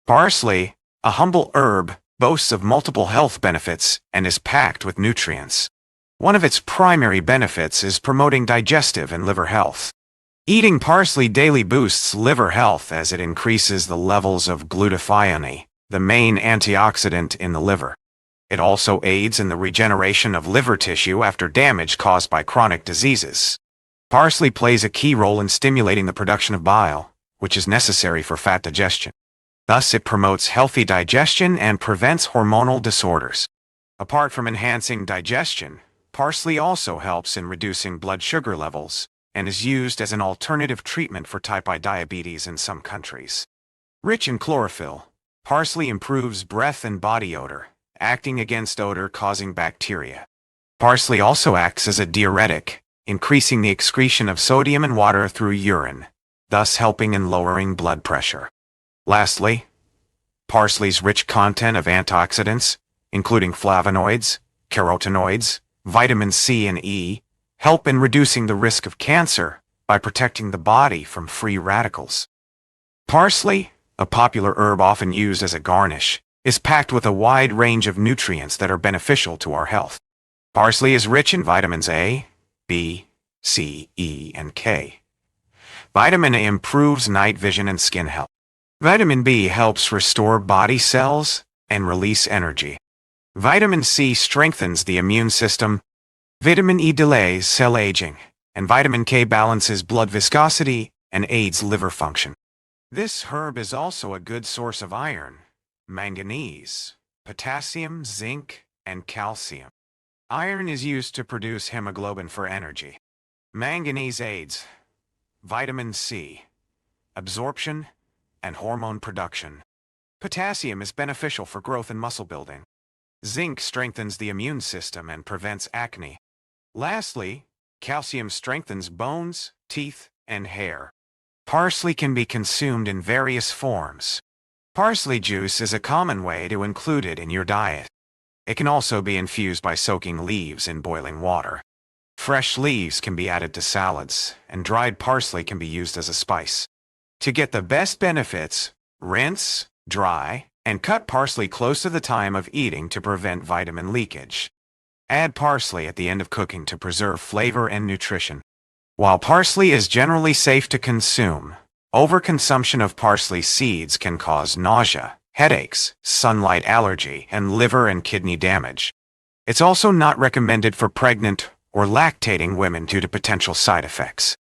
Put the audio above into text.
Parsley, a humble herb, boasts of multiple health benefits and is packed with nutrients. One of its primary benefits is promoting digestive and liver health. Eating parsley daily boosts liver health as it increases the levels of glutathione, the main antioxidant in the liver. It also aids in the regeneration of liver tissue after damage caused by chronic diseases. Parsley plays a key role in stimulating the production of bile, which is necessary for fat digestion. Thus, it promotes healthy digestion and prevents hormonal disorders. Apart from enhancing digestion, parsley also helps in reducing blood sugar levels and is used as an alternative treatment for type 1 diabetes in some countries. Rich in chlorophyll, parsley improves breath and body odor, acting against odor-causing bacteria. Parsley also acts as a diuretic, increasing the excretion of sodium and water through urine, thus helping in lowering blood pressure. Lastly, parsley's rich content of antioxidants, including flavonoids, carotenoids, vitamin C and E, help in reducing the risk of cancer by protecting the body from free radicals. Parsley, a popular herb often used as a garnish, is packed with a wide range of nutrients that are beneficial to our health. Parsley is rich in vitamins A, B, C, E, and K. Vitamin A improves night vision and skin health. Vitamin B helps restore body cells and release energy. Vitamin C strengthens the immune system. Vitamin E delays cell aging, and vitamin K balances blood viscosity and aids liver function. This herb is also a good source of iron, manganese, potassium, zinc, and calcium. Iron is used to produce hemoglobin for energy. Manganese aids vitamin C absorption and hormone production. Potassium is beneficial for growth and muscle building. Zinc strengthens the immune system and prevents acne. Lastly, calcium strengthens bones, teeth, and hair. Parsley can be consumed in various forms. Parsley juice is a common way to include it in your diet. It can also be infused by soaking leaves in boiling water. Fresh leaves can be added to salads, and dried parsley can be used as a spice. To get the best benefits, rinse, dry, and cut parsley close to the time of eating to prevent vitamin leakage. Add parsley at the end of cooking to preserve flavor and nutrition. While parsley is generally safe to consume, overconsumption of parsley seeds can cause nausea, headaches, sunlight allergy, and liver and kidney damage. It's also not recommended for pregnant or lactating women due to potential side effects.